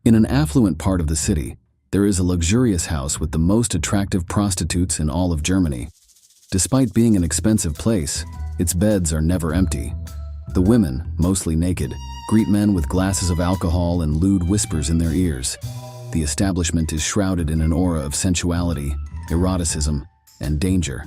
In an affluent part of the city, there is a luxurious house with the most attractive prostitutes in all of Germany. Despite being an expensive place, its beds are never empty. The women, mostly naked, greet men with glasses of alcohol and lewd whispers in their ears. The establishment is shrouded in an aura of sensuality, eroticism, and danger.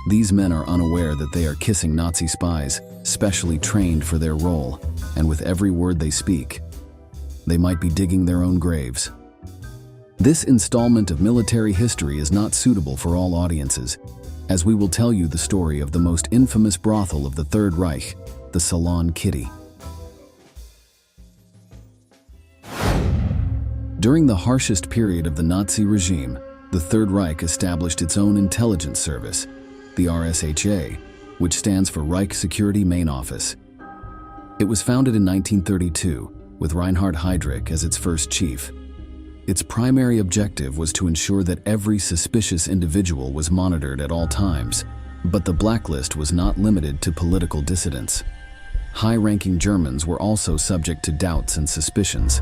These men are unaware that they are kissing Nazi spies, specially trained for their role, and with every word they speak, they might be digging their own graves. This installment of military history is not suitable for all audiences, as we will tell you the story of the most infamous brothel of the Third Reich, the Salon Kitty. During the harshest period of the Nazi regime, the Third Reich established its own intelligence service, the RSHA, which stands for Reich Security Main Office. It was founded in 1932, with Reinhard Heydrich as its first chief. Its primary objective was to ensure that every suspicious individual was monitored at all times, but the blacklist was not limited to political dissidents. High-ranking Germans were also subject to doubts and suspicions,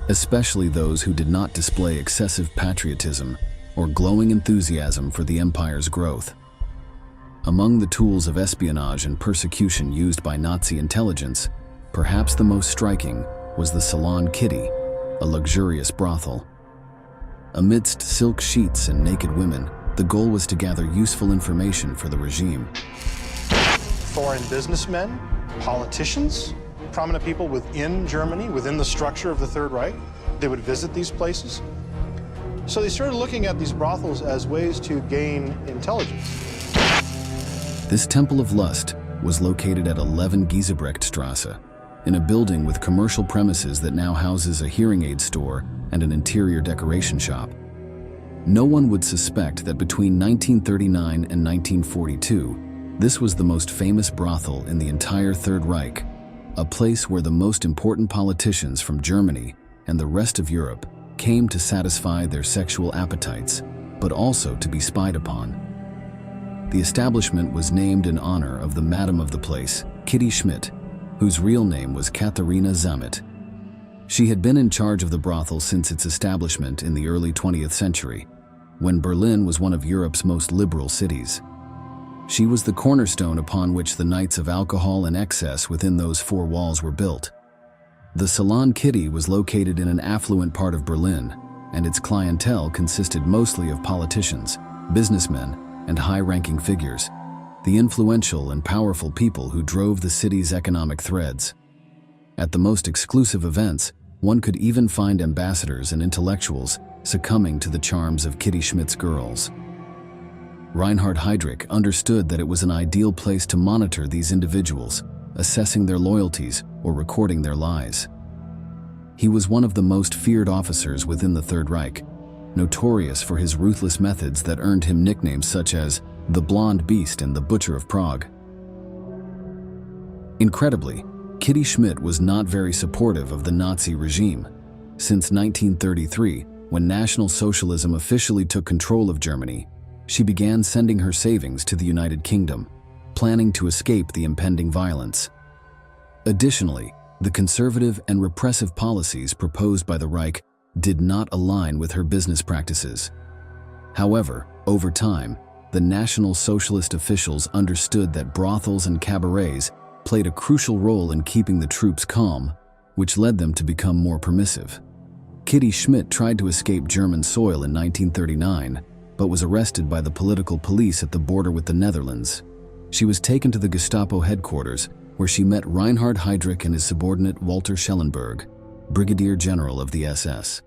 especially those who did not display excessive patriotism or glowing enthusiasm for the empire's growth. Among the tools of espionage and persecution used by Nazi intelligence, perhaps the most striking was the Salon Kitty, a luxurious brothel. Amidst silk sheets and naked women, the goal was to gather useful information for the regime. Foreign businessmen, politicians, prominent people within Germany, within the structure of the Third Reich, they would visit these places. So they started looking at these brothels as ways to gain intelligence. This temple of lust was located at 11 Giesebrechtstrasse, in a building with commercial premises that now houses a hearing aid store and an interior decoration shop. No one would suspect that between 1939 and 1942, this was the most famous brothel in the entire Third Reich, a place where the most important politicians from Germany and the rest of Europe came to satisfy their sexual appetites, but also to be spied upon. The establishment was named in honor of the madam of the place, Kitty Schmidt, whose real name was Katharina Zammit. She had been in charge of the brothel since its establishment in the early 20th century, when Berlin was one of Europe's most liberal cities. She was the cornerstone upon which the nights of alcohol and excess within those four walls were built. The Salon Kitty was located in an affluent part of Berlin, and its clientele consisted mostly of politicians, businessmen, and high-ranking figures, the influential and powerful people who drove the city's economic threads. At the most exclusive events, one could even find ambassadors and intellectuals succumbing to the charms of Kitty Schmidt's girls. Reinhard Heydrich understood that it was an ideal place to monitor these individuals, assessing their loyalties or recording their lies. He was one of the most feared officers within the Third Reich, notorious for his ruthless methods that earned him nicknames such as the Blonde Beast and the Butcher of Prague. Incredibly, Kitty Schmidt was not very supportive of the Nazi regime. Since 1933, when National Socialism officially took control of Germany, she began sending her savings to the United Kingdom, planning to escape the impending violence. Additionally, the conservative and repressive policies proposed by the Reich did not align with her business practices. However, over time, the National Socialist officials understood that brothels and cabarets played a crucial role in keeping the troops calm, which led them to become more permissive. Kitty Schmidt tried to escape German soil in 1939, but was arrested by the political police at the border with the Netherlands. She was taken to the Gestapo headquarters, where she met Reinhard Heydrich and his subordinate Walter Schellenberg, Brigadier General of the SS.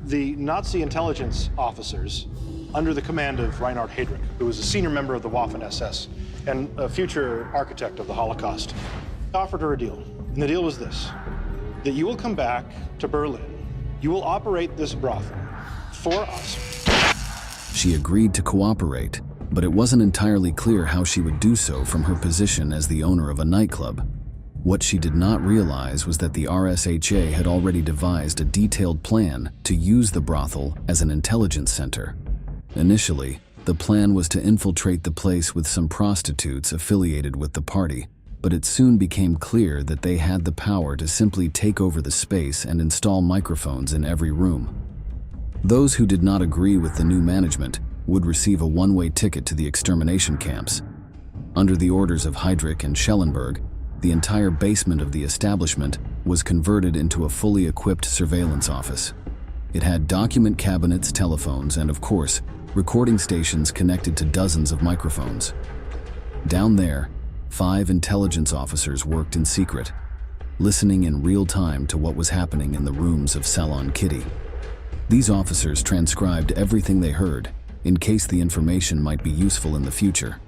The Nazi intelligence officers, under the command of Reinhard Heydrich, who was a senior member of the Waffen-SS and a future architect of the Holocaust, offered her a deal. And the deal was this, that you will come back to Berlin, you will operate this brothel for us. She agreed to cooperate, but it wasn't entirely clear how she would do so from her position as the owner of a nightclub. What she did not realize was that the RSHA had already devised a detailed plan to use the brothel as an intelligence center. Initially, the plan was to infiltrate the place with some prostitutes affiliated with the party, but it soon became clear that they had the power to simply take over the space and install microphones in every room. Those who did not agree with the new management would receive a one-way ticket to the extermination camps. Under the orders of Heydrich and Schellenberg, the entire basement of the establishment was converted into a fully equipped surveillance office. It had document cabinets, telephones, and of course, recording stations connected to dozens of microphones. Down there, 5 intelligence officers worked in secret, listening in real time to what was happening in the rooms of Salon Kitty. These officers transcribed everything they heard, in case the information might be useful in the future.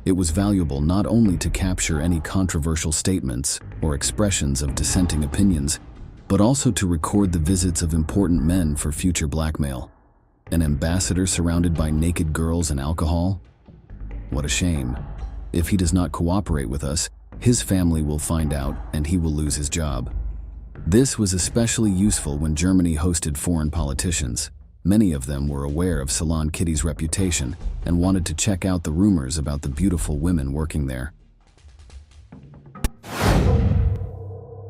It was valuable not only to capture any controversial statements or expressions of dissenting opinions, but also to record the visits of important men for future blackmail. An ambassador surrounded by naked girls and alcohol? What a shame. If he does not cooperate with us, his family will find out and he will lose his job. This was especially useful when Germany hosted foreign politicians. Many of them were aware of Salon Kitty's reputation and wanted to check out the rumors about the beautiful women working there.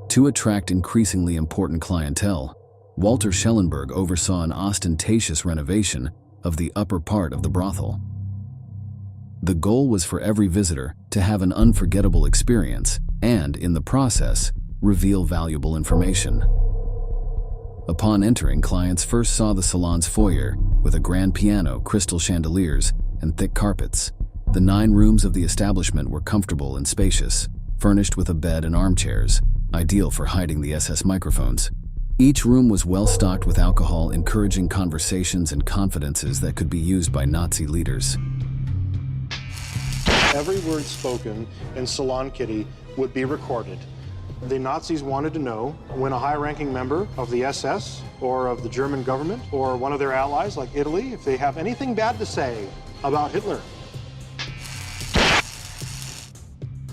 To attract increasingly important clientele, Walter Schellenberg oversaw an ostentatious renovation of the upper part of the brothel. The goal was for every visitor to have an unforgettable experience and, in the process, reveal valuable information. Upon entering, clients first saw the salon's foyer with a grand piano, crystal chandeliers, and thick carpets. The 9 rooms of the establishment were comfortable and spacious, furnished with a bed and armchairs, ideal for hiding the SS microphones. Each room was well stocked with alcohol, encouraging conversations and confidences that could be used by Nazi leaders. Every word spoken in Salon Kitty would be recorded. The Nazis wanted to know when a high-ranking member of the SS or of the German government or one of their allies like Italy, if they have anything bad to say about Hitler.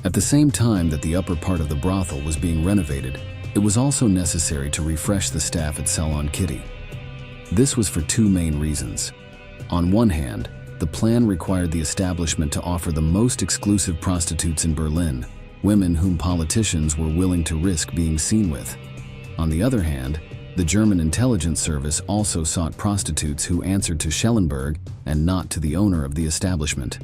At the same time that the upper part of the brothel was being renovated, it was also necessary to refresh the staff at Salon Kitty. This was for 2 main reasons. On one hand, the plan required the establishment to offer the most exclusive prostitutes in Berlin, women whom politicians were willing to risk being seen with. On the other hand, the German intelligence service also sought prostitutes who answered to Schellenberg and not to the owner of the establishment.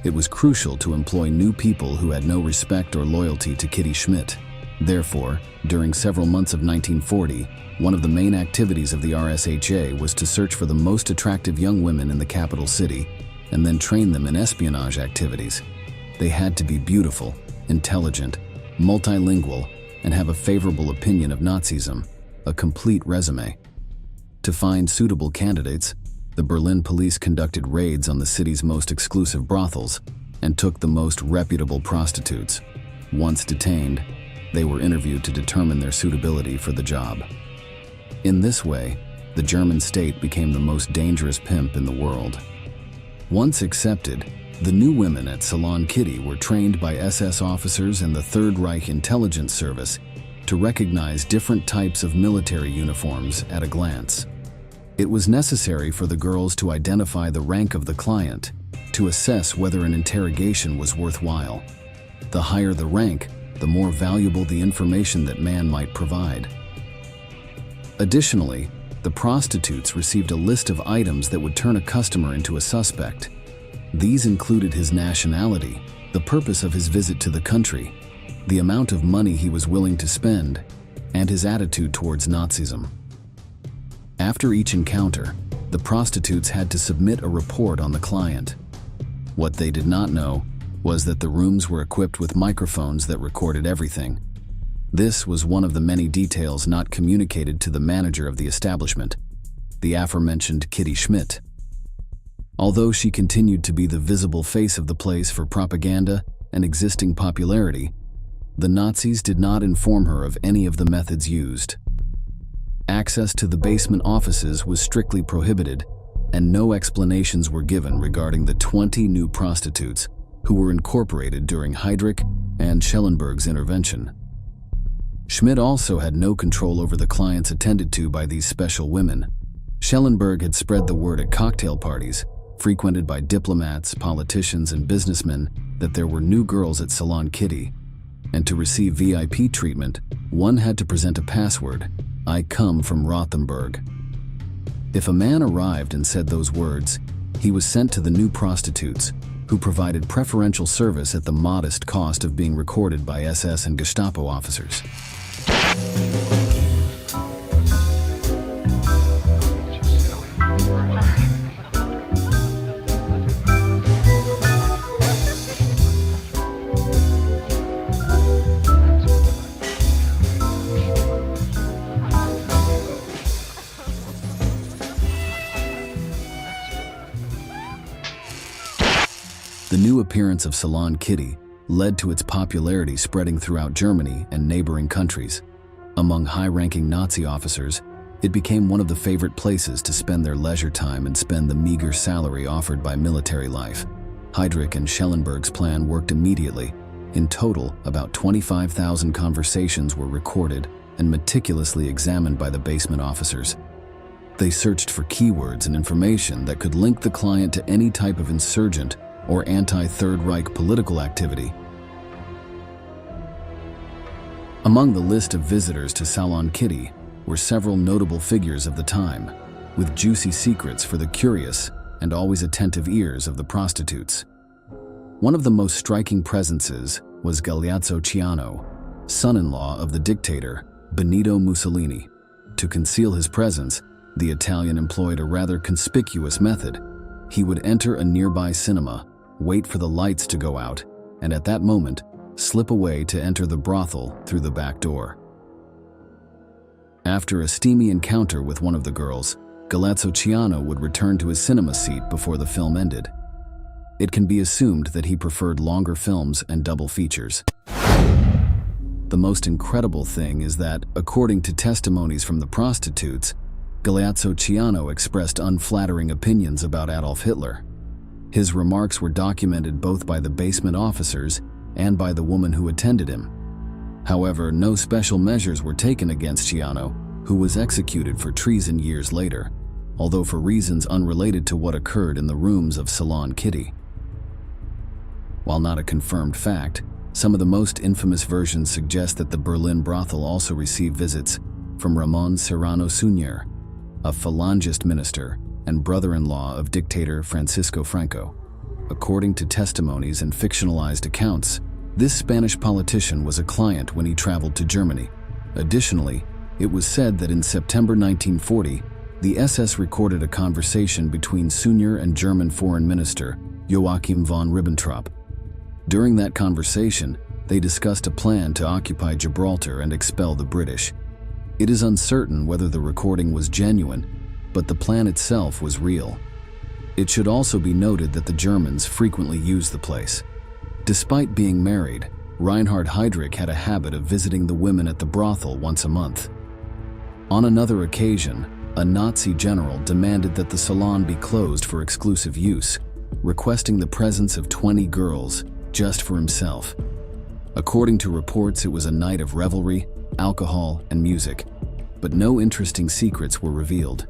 It was crucial to employ new people who had no respect or loyalty to Kitty Schmidt. Therefore, during several months of 1940, one of the main activities of the RSHA was to search for the most attractive young women in the capital city and then train them in espionage activities. They had to be beautiful, intelligent, multilingual, and have a favorable opinion of Nazism, a complete resume. To find suitable candidates, the Berlin police conducted raids on the city's most exclusive brothels and took the most reputable prostitutes. Once detained, they were interviewed to determine their suitability for the job. In this way, the German state became the most dangerous pimp in the world. Once accepted, the new women at Salon Kitty were trained by SS officers and the Third Reich Intelligence Service to recognize different types of military uniforms at a glance. It was necessary for the girls to identify the rank of the client, to assess whether an interrogation was worthwhile. The higher the rank, the more valuable the information that man might provide. Additionally, the prostitutes received a list of items that would turn a customer into a suspect. These included his nationality, the purpose of his visit to the country, the amount of money he was willing to spend, and his attitude towards Nazism. After each encounter, the prostitutes had to submit a report on the client. What they did not know was that the rooms were equipped with microphones that recorded everything. This was one of the many details not communicated to the manager of the establishment, the aforementioned Kitty Schmidt. Although she continued to be the visible face of the place for propaganda and existing popularity, the Nazis did not inform her of any of the methods used. Access to the basement offices was strictly prohibited, and no explanations were given regarding the 20 new prostitutes who were incorporated during Heydrich and Schellenberg's intervention. Schmidt also had no control over the clients attended to by these special women. Schellenberg had spread the word at cocktail parties, frequented by diplomats, politicians, and businessmen, that there were new girls at Salon Kitty. And to receive VIP treatment, one had to present a password, "I come from Rothenburg." If a man arrived and said those words, he was sent to the new prostitutes, who provided preferential service at the modest cost of being recorded by SS and Gestapo officers. The new appearance of Salon Kitty led to its popularity spreading throughout Germany and neighboring countries. Among high-ranking Nazi officers, it became one of the favorite places to spend their leisure time and spend the meager salary offered by military life. Heydrich and Schellenberg's plan worked immediately. In total, about 25,000 conversations were recorded and meticulously examined by the basement officers. They searched for keywords and information that could link the client to any type of insurgent or anti-Third Reich political activity. Among the list of visitors to Salon Kitty were several notable figures of the time, with juicy secrets for the curious and always attentive ears of the prostitutes. One of the most striking presences was Galeazzo Ciano, son-in-law of the dictator Benito Mussolini. To conceal his presence, the Italian employed a rather conspicuous method. He would enter a nearby cinema, wait for the lights to go out, and at that moment, slip away to enter the brothel through the back door. After a steamy encounter with one of the girls, Galeazzo Ciano would return to his cinema seat before the film ended. It can be assumed that he preferred longer films and double features. The most incredible thing is that, according to testimonies from the prostitutes, Galeazzo Ciano expressed unflattering opinions about Adolf Hitler. His remarks were documented both by the basement officers and by the woman who attended him. However, no special measures were taken against Ciano, who was executed for treason years later, although for reasons unrelated to what occurred in the rooms of Salon Kitty. While not a confirmed fact, some of the most infamous versions suggest that the Berlin brothel also received visits from Ramon Serrano Suñer, a Falangist minister and brother-in-law of dictator Francisco Franco. According to testimonies and fictionalized accounts, this Spanish politician was a client when he traveled to Germany. Additionally, it was said that in September 1940, the SS recorded a conversation between Suñer and German Foreign Minister Joachim von Ribbentrop. During that conversation, they discussed a plan to occupy Gibraltar and expel the British. It is uncertain whether the recording was genuine, but the plan itself was real. It should also be noted that the Germans frequently used the place. Despite being married, Reinhard Heydrich had a habit of visiting the women at the brothel once a month. On another occasion, a Nazi general demanded that the salon be closed for exclusive use, requesting the presence of 20 girls just for himself. According to reports, it was a night of revelry, alcohol, and music, but no interesting secrets were revealed.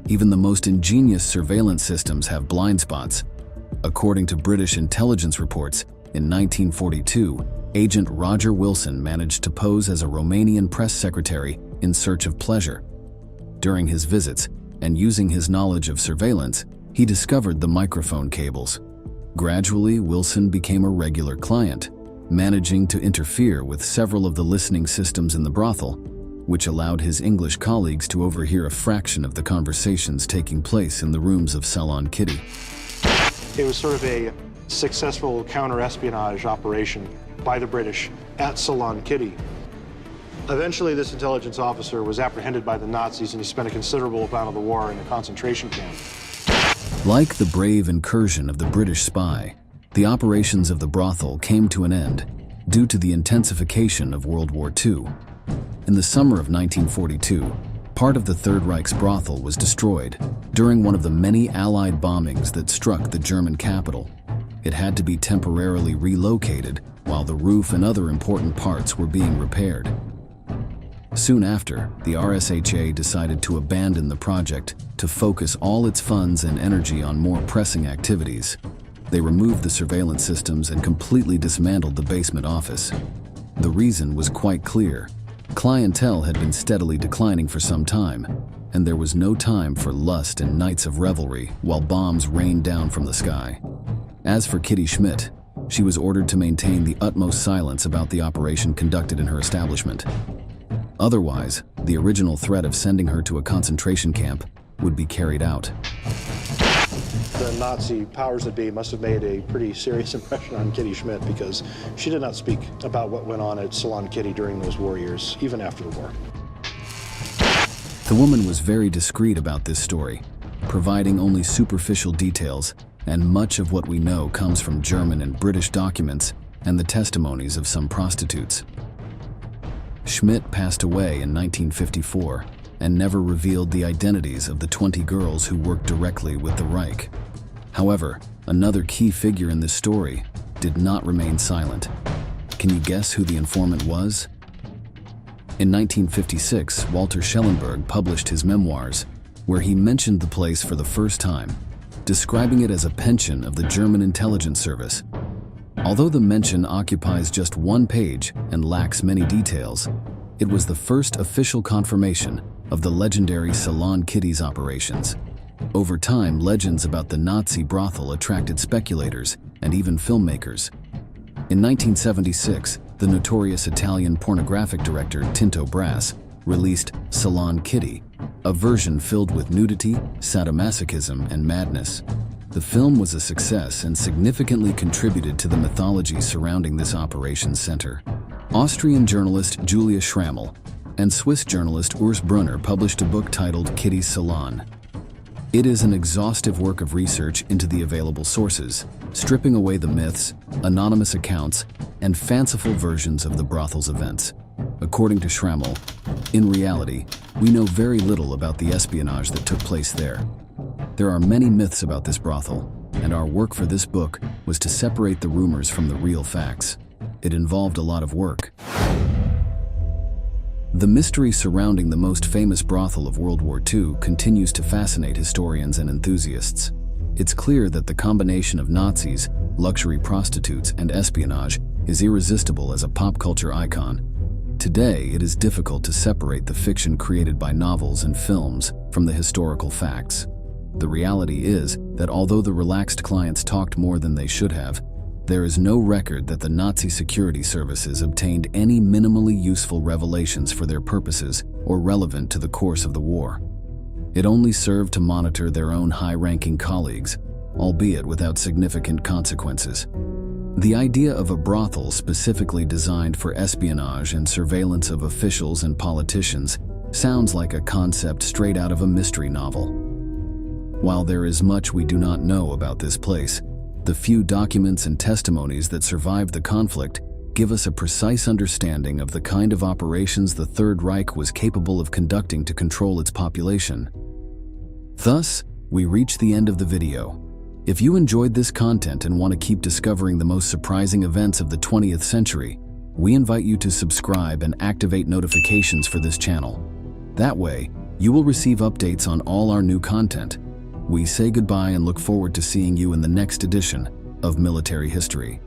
Even the most ingenious surveillance systems have blind spots. According to British intelligence reports, in 1942, Agent Roger Wilson managed to pose as a Romanian press secretary in search of pleasure. During his visits, and using his knowledge of surveillance, he discovered the microphone cables. Gradually, Wilson became a regular client, managing to interfere with several of the listening systems in the brothel, which allowed his English colleagues to overhear a fraction of the conversations taking place in the rooms of Salon Kitty. It was sort of a successful counter-espionage operation by the British at Salon Kitty. Eventually, this intelligence officer was apprehended by the Nazis, and he spent a considerable amount of the war in a concentration camp. Like the brave incursion of the British spy, the operations of the brothel came to an end due to the intensification of World War II. In the summer of 1942, part of the Third Reich's brothel was destroyed during one of the many Allied bombings that struck the German capital. It had to be temporarily relocated while while the roof and other important parts were being repaired. Soon after, the RSHA decided to abandon the project to focus all its funds and energy on more pressing activities. They removed the surveillance systems and completely dismantled the basement office. The reason was quite clear. Clientele had been steadily declining for some time, and there was no time for lust and nights of revelry while bombs rained down from the sky. As for Kitty Schmidt, she was ordered to maintain the utmost silence about the operation conducted in her establishment. Otherwise, the original threat of sending her to a concentration camp would be carried out. The Nazi powers that be must have made a pretty serious impression on Kitty Schmidt, because she did not speak about what went on at Salon Kitty during those war years, even after the war. The woman was very discreet about this story, providing only superficial details, and much of what we know comes from German and British documents and the testimonies of some prostitutes. Schmidt passed away in 1954 and never revealed the identities of the 20 girls who worked directly with the Reich. However, another key figure in this story did not remain silent. Can you guess who the informant was? In 1956, Walter Schellenberg published his memoirs, where he mentioned the place for the first time, describing it as a pension of the German intelligence service. Although the mention occupies just one page and lacks many details, it was the first official confirmation of the legendary Salon Kitty's operations. Over time, legends about the Nazi brothel attracted speculators and even filmmakers. In 1976, the notorious Italian pornographic director Tinto Brass released Salon Kitty, a version filled with nudity, sadomasochism, and madness. The film was a success and significantly contributed to the mythology surrounding this operations center. Austrian journalist Julia Schrammel and Swiss journalist Urs Brunner published a book titled Kitty's Salon. It is an exhaustive work of research into the available sources, stripping away the myths, anonymous accounts, and fanciful versions of the brothel's events. According to Schrammel, in reality, we know very little about the espionage that took place there. There are many myths about this brothel, and our work for this book was to separate the rumors from the real facts. It involved a lot of work. The mystery surrounding the most famous brothel of World War II continues to fascinate historians and enthusiasts. It's clear that the combination of Nazis, luxury prostitutes, and espionage is irresistible as a pop culture icon. Today, it is difficult to separate the fiction created by novels and films from the historical facts. The reality is that although the relaxed clients talked more than they should have, there is no record that the Nazi security services obtained any minimally useful revelations for their purposes or relevant to the course of the war. It only served to monitor their own high-ranking colleagues, albeit without significant consequences. The idea of a brothel specifically designed for espionage and surveillance of officials and politicians sounds like a concept straight out of a mystery novel. While there is much we do not know about this place, the few documents and testimonies that survived the conflict give us a precise understanding of the kind of operations the Third Reich was capable of conducting to control its population. Thus, we reach the end of the video. If you enjoyed this content and want to keep discovering the most surprising events of the 20th century, we invite you to subscribe and activate notifications for this channel. That way, you will receive updates on all our new content. We say goodbye and look forward to seeing you in the next edition of Military History.